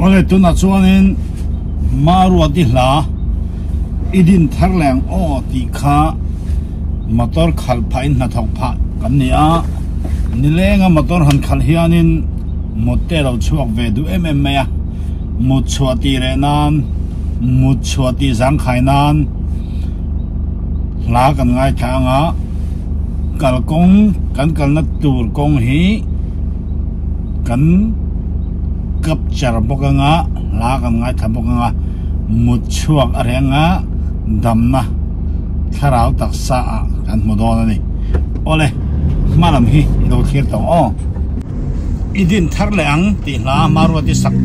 ole tuna chuanin marua ti hla idin tharleng o ti kha motor khal phain na thok pha kan ni a nilenga motor han khal hianin motel au chuak ve du em ya mu chuati re nan mu chuati zang khai nan la kan ngai thanga kal kong kan kal na tur kong hi kan kap char bokanga la kan ngai tham bokanga mu chuak arenga damna tharau taksa kan modona ni ole malam hi do thir to o idin tharleang ti la marwa ti sak